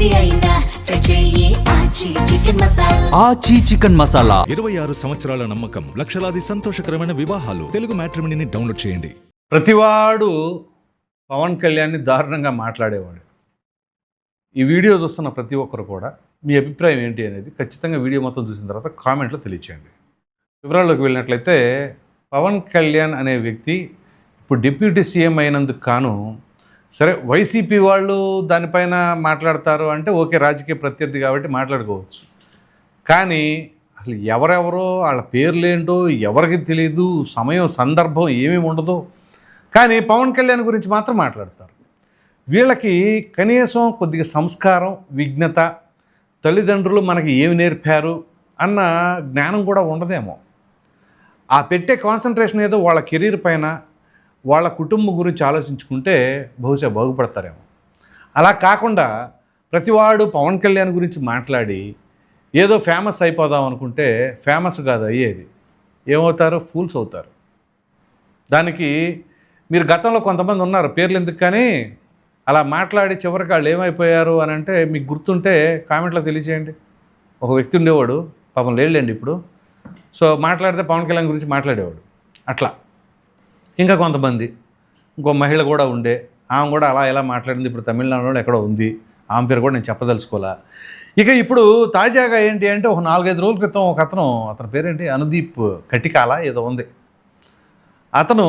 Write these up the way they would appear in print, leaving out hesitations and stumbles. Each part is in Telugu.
ఏది అయినా ట్రై చెయ్యి ఆచి చికెన్ మసాలా. ఆచి చికెన్ మసాలా 26 సంవత్సరాల నమ్మకం, లక్షలాది సంతోషకరమైన వివాహాలు. తెలుగు మ్యాట్రిమోనీని డౌన్లోడ్ చేయండి. ప్రతివాడు పవన్ కళ్యాణ్ని దారుణంగా మాట్లాడేవాడు. ఈ వీడియో చూస్తున్న ప్రతి ఒక్కరు కూడా మీ అభిప్రాయం ఏంటి అనేది ఖచ్చితంగా వీడియో మొత్తం చూసిన తర్వాత కామెంట్లో తెలియచేయండి. వివరాల్లోకి వెళ్ళినట్లయితే పవన్ కళ్యాణ్ అనే వ్యక్తి ఇప్పుడు డిప్యూటీ సీఎం అయినందుకు కాను, సరే వైసీపీ వాళ్ళు దానిపైన మాట్లాడతారు అంటే ఓకే, రాజకీయ ప్రత్యర్థి కాబట్టి మాట్లాడుకోవచ్చు. కానీ అసలు ఎవరెవరో వాళ్ళ పేర్లేంటో ఎవరికి తెలియదు, సమయం సందర్భం ఏమీ ఉండదు. కానీ పవన్ కళ్యాణ్ గురించి మాత్రం మాట్లాడతారు. వీళ్ళకి కనీసం కొద్దిగా సంస్కారం, విజ్ఞత, తల్లిదండ్రులు మనకి ఏమి నేర్పారు అన్న జ్ఞానం కూడా ఉండదేమో. ఆ పెట్టే కాన్సన్ట్రేషన్ ఏదో వాళ్ళ కెరీర్ పైన, వాళ్ళ కుటుంబం గురించి ఆలోచించుకుంటే బహుశా బాగుపడతారేమో. అలా కాకుండా ప్రతివాడు పవన్ కళ్యాణ్ గురించి మాట్లాడి ఏదో ఫేమస్ అయిపోదాం అనుకుంటే ఫేమస్ కాదు అయ్యేది. ఏమవుతారు? ఫూల్స్ అవుతారు. దానికి మీరు గతంలో కొంతమంది ఉన్నారు, పేర్లు ఎందుకు కానీ అలా మాట్లాడి చివరికి వాళ్ళు ఏమైపోయారు అని అంటే మీకు గుర్తుంటే కామెంట్లో తెలియచేయండి. ఒక వ్యక్తి ఉండేవాడు, పాపం లేడండి ఇప్పుడు. సో మాట్లాడితే పవన్ కళ్యాణ్ గురించి మాట్లాడేవాడు. అట్లా ఇంకా కొంతమంది, ఇంకో మహిళ కూడా ఉండే, ఆమె కూడా అలా ఎలా మాట్లాడింది. ఇప్పుడు తమిళనాడులో ఎక్కడో ఉంది, ఆమె పేరు కూడా నేను చెప్పదలుచుకోలే. ఇక ఇప్పుడు తాజాగా ఏంటి అంటే ఒక 4-5 రోజుల క్రితం ఒక అతని పేరేంటి, అనుదీప్ కటికాల ఏదో ఉంది. అతను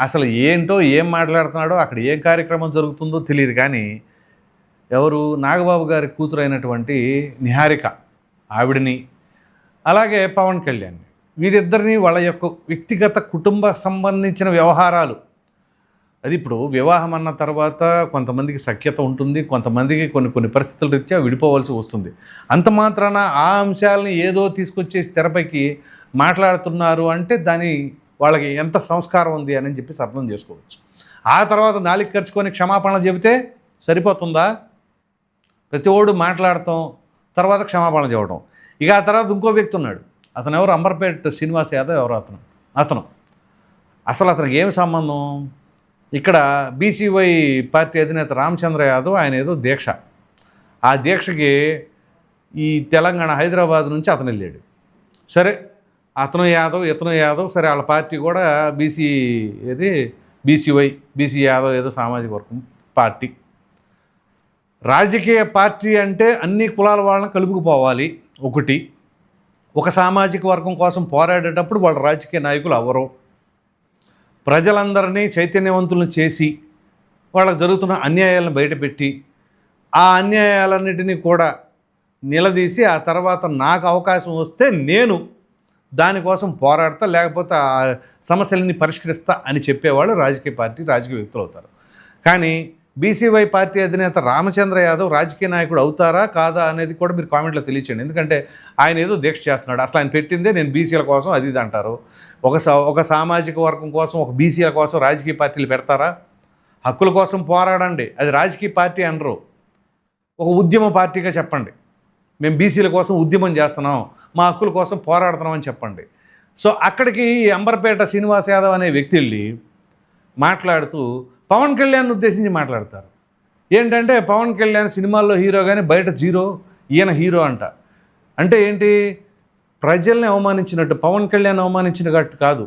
అసలు ఏంటో ఏం మాట్లాడుతున్నాడో, అక్కడ ఏం కార్యక్రమం జరుగుతుందో తెలియదు. కానీ ఎవరు, నాగబాబు గారి కూతురు అయినటువంటి నిహారిక ఆవిడని, అలాగే పవన్ కళ్యాణ్, వీరిద్దరిని వాళ్ళ యొక్క వ్యక్తిగత కుటుంబ సంబంధించిన వ్యవహారాలు, అది ఇప్పుడు వివాహం అన్న తర్వాత కొంతమందికి సఖ్యత ఉంటుంది, కొంతమందికి కొన్ని పరిస్థితుల రీత్యా విడిపోవాల్సి వస్తుంది. అంత మాత్రాన ఆ అంశాలని ఏదో తీసుకొచ్చేసి తెరపైకి మాట్లాడుతున్నారు అంటే దాని వాళ్ళకి ఎంత సంస్కారం ఉంది అని చెప్పేసి అర్థం చేసుకోవచ్చు. ఆ తర్వాత నాలుగు ఖర్చుకొని క్షమాపణలు చెబితే సరిపోతుందా? ప్రతి ఓడు మాట్లాడటం, తర్వాత క్షమాపణలు చెప్పడం. ఇక ఆ తర్వాత ఇంకో వ్యక్తి ఉన్నాడు, అతను ఎవరు, అంబర్పేట శ్రీనివాస్ యాదవ్ ఎవరు అతను అసలు అతనికి ఏమి సంబంధం? ఇక్కడ బీసీవై పార్టీ అధినేత రామచంద్ర యాదవ్ ఆయన ఏదో దీక్ష, ఆ దీక్షకి ఈ తెలంగాణ హైదరాబాద్ నుంచి అతను వెళ్ళాడు. సరే అతను యాదవ్, ఇతను యాదవ్, సరే వాళ్ళ పార్టీ కూడా బీసీ యాదవ్ ఏదో సామాజిక వర్గం పార్టీ. రాజకీయ పార్టీ అంటే అన్ని కులాల వాళ్ళని కలుపుకుపోవాలి. ఒకటి, ఒక సామాజిక వర్గం కోసం పోరాడేటప్పుడు వాళ్ళ రాజకీయ నాయకులు ఎవరో ప్రజలందరినీ చైతన్యవంతులను చేసి వాళ్ళకు జరుగుతున్న అన్యాయాలను బయటపెట్టి ఆ అన్యాయాలన్నిటినీ కూడా నిలదీసి ఆ తర్వాత నాకు అవకాశం వస్తే నేను దానికోసం పోరాడతా, లేకపోతే ఆ సమస్యలని పరిష్కరిస్తా అని చెప్పేవాళ్ళు రాజకీయ పార్టీ, రాజకీయ వ్యక్తులు అవుతారు. కానీ బీసీవై పార్టీ అధినేత రామచంద్ర యాదవ్ రాజకీయ నాయకుడు అవుతారా కాదా అనేది కూడా మీరు కామెంట్లో తెలియచేయండి. ఎందుకంటే ఆయన ఏదో దీక్ష చేస్తున్నాడు. అసలు ఆయన పెట్టిందే నేను బీసీల కోసం అది ఇది అంటారు. ఒక సామాజిక వర్గం కోసం, ఒక బీసీల కోసం రాజకీయ పార్టీలు పెడతారా? హక్కుల కోసం పోరాడండి, అది రాజకీయ పార్టీ అనరు. ఒక ఉద్యమ పార్టీగా చెప్పండి, మేము బీసీల కోసం ఉద్యమం చేస్తున్నాం, మా హక్కుల కోసం పోరాడుతున్నాం అని చెప్పండి. సో అక్కడికి అంబర్పేట శ్రీనివాస్ యాదవ్ అనే వ్యక్తి వెళ్ళి మాట్లాడుతూ పవన్ కళ్యాణ్ ఉద్దేశించి మాట్లాడతారు. ఏంటంటే పవన్ కళ్యాణ్ సినిమాల్లో హీరో కానీ బయట జీరో, ఈయన హీరో అంట. అంటే ఏంటి? ప్రజల్ని అవమానించినట్టు, పవన్ కళ్యాణ్ అవమానించినట్టు కాదు.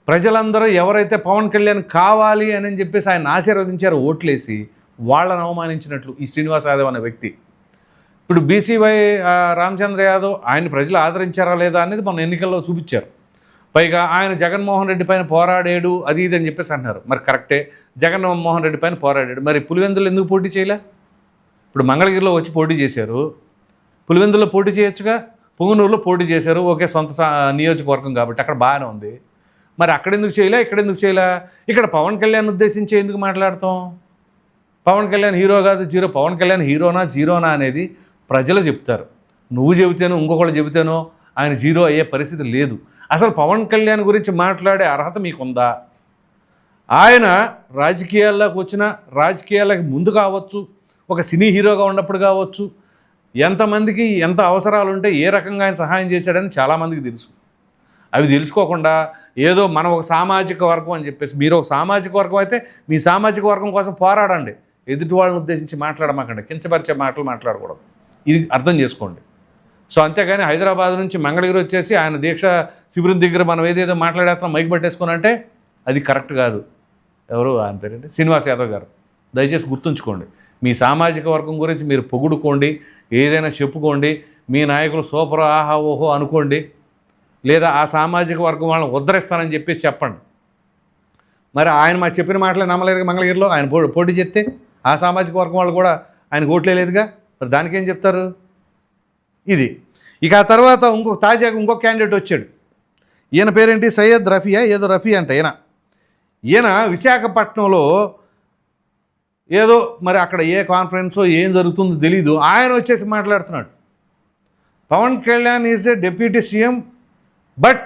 ప్రజలందరూ ఎవరైతే పవన్ కళ్యాణ్ కావాలి అని చెప్పేసి ఆయన ఆశీర్వదించారో ఓట్లేసి వాళ్ళని అవమానించినట్లు ఈ శ్రీనివాస్ యాదవ్ అనే వ్యక్తి. ఇప్పుడు బీసీవై రామచంద్ర యాదవ్ ఆయన ప్రజలు ఆదరించారా లేదా అనేది మన ఎన్నికల్లో చూపించారు. పైగా ఆయన జగన్మోహన్ రెడ్డి పైన పోరాడాడు అది ఇది అని చెప్పేసి అంటున్నారు. మరి కరెక్టే, జగన్మోహన్ రెడ్డి పైన పోరాడాడు. మరి పులివెందులు ఎందుకు పోటీ చేయలే? ఇప్పుడు మంగళగిరిలో వచ్చి పోటీ చేశారు, పులివెందుల్లో పోటీ చేయొచ్చుగా, పుంగనూరులో పోటీ చేశారు. ఓకే, సొంత నియోజకవర్గం కాబట్టి అక్కడ బాగానే ఉంది. మరి అక్కడ ఎందుకు చేయలే, ఇక్కడ ఎందుకు చేయలే? ఇక్కడ పవన్ కళ్యాణ్ ఉద్దేశించి ఎందుకు మాట్లాడతాం? పవన్ కళ్యాణ్ హీరో కాదు జీరో, పవన్ కళ్యాణ్ హీరోనా జీరోనా అనేది ప్రజలు చెప్తారు. నువ్వు చెబితేనో ఇంకొకళ్ళు చెబితేనో ఆయన జీరో అయ్యే పరిస్థితి లేదు. అసలు పవన్ కళ్యాణ్ గురించి మాట్లాడే అర్హత మీకుందా? ఆయన రాజకీయాల్లోకి వచ్చిన, రాజకీయాలకు ముందు కావచ్చు, ఒక సినీ హీరోగా ఉన్నప్పుడు కావచ్చు, ఎంతమందికి ఎంత అవసరాలు ఉంటే ఏ రకంగా ఆయన సహాయం చేశాడని చాలామందికి తెలుసు. అవి తెలుసుకోకుండా ఏదో మనం ఒక సామాజిక వర్గం అని చెప్పేసి, మీరు ఒక సామాజిక వర్గం అయితే మీ సామాజిక వర్గం కోసం పోరాడండి. ఎదుటి వాళ్ళని ఉద్దేశించి మాట్లాడమాకండి, కించపరిచే మాటలు మాట్లాడకూడదు. ఇది అర్థం చేసుకోండి. సో అంతేగాని హైదరాబాద్ నుంచి మంగళగిరి వచ్చేసి ఆయన దీక్ష శిబిరం దగ్గర మనం ఏదేదో మాట్లాడేస్తాం మైక్ పట్టేసుకుని అంటే అది కరెక్ట్ కాదు. ఎవరు ఆయన పేరేంటి, శ్రీనివాస్ యాదవ్ గారు. దయచేసి గుర్తుంచుకోండి, మీ సామాజిక వర్గం గురించి మీరు పొగుడుకోండి, ఏదైనా చెప్పుకోండి, మీ నాయకులు సూపర్ ఆహా ఓహో అనుకోండి, లేదా ఆ సామాజిక వర్గం వాళ్ళని ఉద్ధరిస్తానని చెప్పేసి చెప్పండి. మరి ఆయన మా చెప్పిన మాటలే నమ్మలేదుగా మంగళగిరిలో, ఆయన పోటీ చేస్తే ఆ సామాజిక వర్గం వాళ్ళు కూడా ఆయనకు ఓట్లేదుగా, మరి దానికేం చెప్తారు? ఇది. ఇక ఆ తర్వాత తాజాగా ఇంకొక క్యాండిడేట్ వచ్చాడు. ఈయన పేరేంటి, సయ్యద్ రఫీయా ఏదో రఫీ అంట. ఈయన విశాఖపట్నంలో ఏదో మరి అక్కడ ఏ కాన్ఫరెన్సో ఏం జరుగుతుందో తెలీదు, ఆయన వచ్చేసి మాట్లాడుతున్నాడు. Pawan Kalyan is a deputy CM, but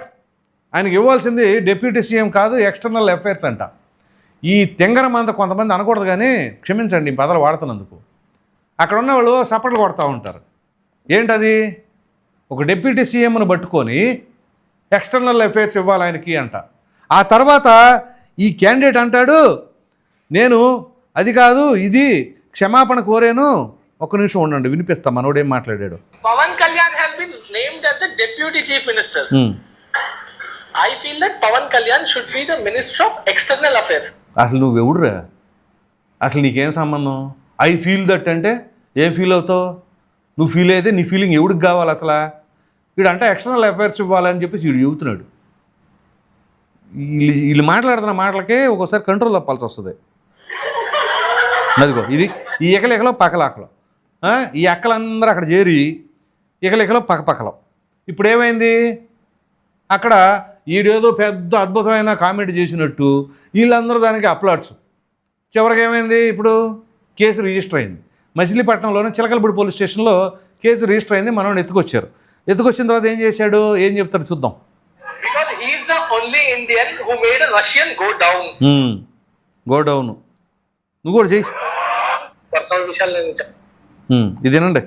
ఆయనకి ఇవ్వాల్సింది డిప్యూటీ సీఎం కాదు, ఎక్స్టర్నల్ అఫైర్స్ అంట. ఈ తెంగరమంత కొంతమంది అనకూడదు కానీ క్షమించండి ఈ పదాలు వాడుతున్నందుకు. అక్కడ ఉన్న వాళ్ళు సపట్లు కొడతా ఉంటారు. ఏంటది, ఒక డిప్యూటీ సీఎంను పట్టుకొని ఎక్స్టర్నల్ అఫైర్స్ ఇవ్వాలి ఆయనకి అంట. ఆ తర్వాత ఈ క్యాండిడేట్ అంటాడు, నేను అది కాదు ఇది క్షమాపణ కోరాను. ఒక్క నిమిషం ఉండండి, వినిపిస్తా మనోడు ఏం మాట్లాడాడు. Pawan Kalyan has been named as the Deputy Chief Minister. I feel that Pawan Kalyan should be the Minister of External Affairs. అసలు నువ్వెవడురా, అసలు నీకేం సంబంధం? ఐ ఫీల్ దట్ అంటే ఏం ఫీల్ అవుతావు? నువ్వు ఫీల్ అయితే నీ ఫీలింగ్ ఎవడికి కావాలి అసలు? వీడంటే ఎక్స్టర్నల్ అఫైర్స్ ఇవ్వాలని చెప్పేసి వీడు చెబుతున్నాడు. వీళ్ళు మాట్లాడుతున్న మాటలకే ఒక్కోసారి కంట్రోల్ తప్పాల్సి వస్తుంది. అదిగో ఇది ఈ ఎకలెకలో పక్కలాకలో ఈ ఎక్కలందరూ అక్కడ చేరి ఎకలెకలో పక్కపక్కలో. ఇప్పుడు ఏమైంది, అక్కడ ఈడేదో పెద్ద అద్భుతమైన కామెంట్ చేసినట్టు వీళ్ళందరూ దానికి అప్లాడ్స్. చివరికి ఏమైంది, ఇప్పుడు కేసు రిజిస్టర్ అయింది. మచిలీపట్నంలోని చిలకలపూడి పోలీస్ స్టేషన్లో కేసు రిజిస్టర్ అయింది. మనోడు ఎత్తుకొచ్చారు. ఎత్తుకొచ్చిన తర్వాత ఏం చేశాడు, ఏం చెప్తాడు చూద్దాం. Because he is the only Indian who made a Russian go down. Go down. నువ్వు కూడా చెయ్యి. పర్సనల్ విషయాలు నేను ఇదేనండి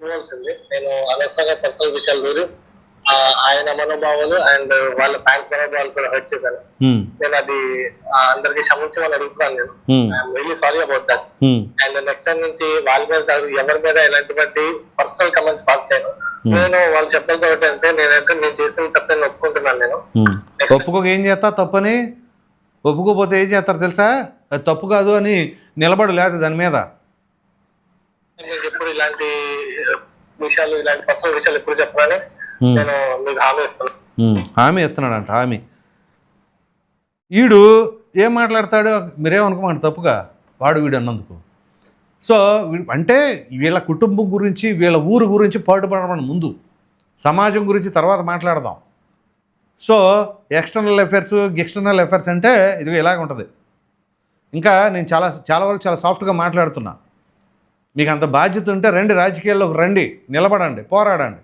చెప్పాల్సింది. నేను అనవసరంగా పర్సనల్ విషయాలు దూరి ఆయన మనోభావాలు అండ్ వాళ్ళ ఫ్యాన్స్ మనోభావాలు కూడా హర్ట్ చేశాను. నేను అది అందరికి క్షమించమని అడుగుతున్నాను. నేను I'm really sorry about that. And next time నుంచి వాళ్ళ మీద ఎవరి మీద ఎలాంటి పర్సనల్ కమెంట్స్ పాస్ చేయను. నేను వాళ్ళు చెప్పడంతో అంటే నేను చేసిన తప్పని ఒప్పుకుంటున్నాను. నేను ఒప్పుకోక ఏం చేస్తా తప్పని, ఒప్పుకోపోతే ఏం చేస్తారు తెలుసా, అది తప్పు కాదు అని నిలబడు, లేదా దాని మీద. నేను ఎప్పుడు ఇలాంటి విషయాలు ఇలాంటి పర్సనల్ విషయాలు ఎప్పుడు చెప్పాలని నేను మీకు హామీ ఇస్తున్నాను. హామీ ఇస్తున్నాడంట, హామీ. వీడు ఏం మాట్లాడతాడు మీరేమనుకోమండి తప్పుగా, వాడు వీడు అన్నందుకు. సో అంటే వీళ్ళ కుటుంబం గురించి వీళ్ళ ఊరు గురించి పాటుపడడం ముందు, సమాజం గురించి తర్వాత మాట్లాడదాం. సో ఎక్స్టర్నల్ అఫైర్స్ అంటే ఇది ఇలాగ ఉంటుంది. ఇంకా నేను చాలా వరకు చాలా సాఫ్ట్గా మాట్లాడుతున్నా. మీకు అంత బాధ్యత ఉంటే రండి, రాజకీయాల్లోకి రండి, నిలబడండి, పోరాడండి.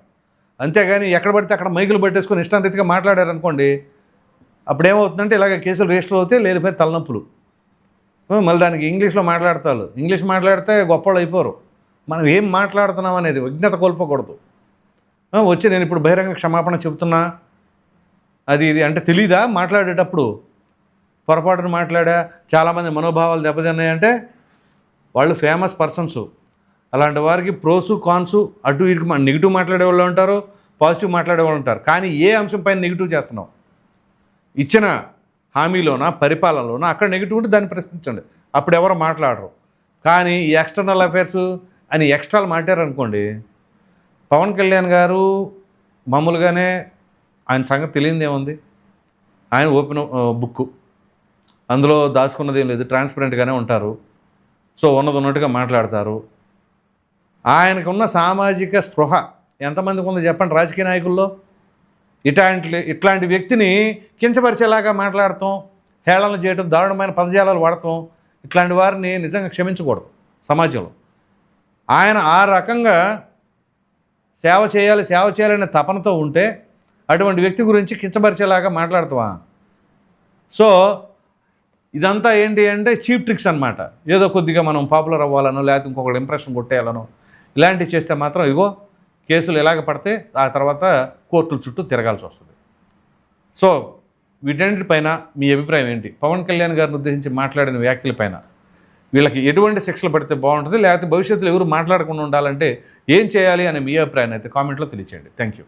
అంతేగాని ఎక్కడ పడితే అక్కడ మైకులు పెట్టేసుకొని ఇష్టం రీతిగా మాట్లాడారనుకోండి, అప్పుడు ఏమవుతుందంటే ఇలాగ కేసులు రిజిస్టర్ అవుతాయి, లేనిపోయి తలనొప్పులు. మళ్ళీ దానికి ఇంగ్లీష్లో మాట్లాడతారు. ఇంగ్లీష్ మాట్లాడితే గొప్పవాళ్ళు అయిపోరు. మనం ఏం మాట్లాడుతున్నాం అనేది విజ్ఞత కోల్పోకూడదు. వచ్చి నేను ఇప్పుడు బహిరంగ క్షమాపణ చెబుతున్నా అది ఇది అంటే తెలీదా మాట్లాడేటప్పుడు? పొరపాటును మాట్లాడా, చాలామంది మనోభావాలు దెబ్బతిన్నాయంటే వాళ్ళు ఫేమస్ పర్సన్స్. అలాంటి వారికి ప్రోసు కాన్సు అటు ఇటు నెగిటివ్ మాట్లాడే వాళ్ళు ఉంటారు, పాజిటివ్ మాట్లాడే వాళ్ళు ఉంటారు. కానీ ఏ అంశం పైన నెగిటివ్ చేస్తున్నావు? ఇచ్చిన హామీలోనా పరిపాలనలోనా అక్కడ నెగిటివ్ ఉంటే దాన్ని ప్రశ్నించండి, అప్పుడు ఎవరు మాట్లాడరు. కానీ ఈ ఎక్స్టర్నల్ అఫైర్స్ అని ఎక్స్ట్రాలు మాట్లాడారనుకోండి, పవన్ కళ్యాణ్ గారు మామూలుగానే ఆయన సంగతి తెలియదు ఏముంది, ఆయన ఓపెన్ బుక్, అందులో దాచుకున్నది ఏం లేదు, ట్రాన్స్పరెంట్గానే ఉంటారు. సో ఉన్నట్టుగా మాట్లాడతారు. ఆయనకున్న సామాజిక స్పృహ ఎంతమందికి ఉందో చెప్పండి రాజకీయ నాయకుల్లో? ఇట్లాంటి వ్యక్తిని కించపరిచేలాగా మాట్లాడటం, హేళన చేయడం, దారుణమైన పదజాలాలు వాడటం, ఇట్లాంటి వారిని నిజంగా క్షమించకూడదు సమాజంలో. ఆయన ఆ రకంగా సేవ చేయాలనే తపనతో ఉంటే అటువంటి వ్యక్తి గురించి కించపరిచేలాగా మాట్లాడతావా? సో ఇదంతా ఏంటి అంటే చీప్ ట్రిక్స్ అనమాట. ఏదో కొద్దిగా మనం పాపులర్ అవ్వాలనో లేకపోతే ఇంకొకటి ఇంప్రెషన్ కొట్టేయాలనో ఇలాంటివి చేస్తే మాత్రం ఇగో కేసులు ఎలాగ పడితే ఆ తర్వాత కోర్టుల చుట్టూ తిరగాల్సి వస్తుంది. సో వీటన్నిటిపైన మీ అభిప్రాయం ఏంటి? పవన్ కళ్యాణ్ గారిని ఉద్దేశించి మాట్లాడిన వ్యాఖ్యలపైన వీళ్ళకి ఎటువంటి శిక్షలు పడితే బాగుంటుంది, లేకపోతే భవిష్యత్తులో ఎవరు మాట్లాడకుండా ఉండాలంటే ఏం చేయాలి అనే మీ అభిప్రాయాన్ని అయితే కామెంట్లో తెలియచేయండి. Thank you.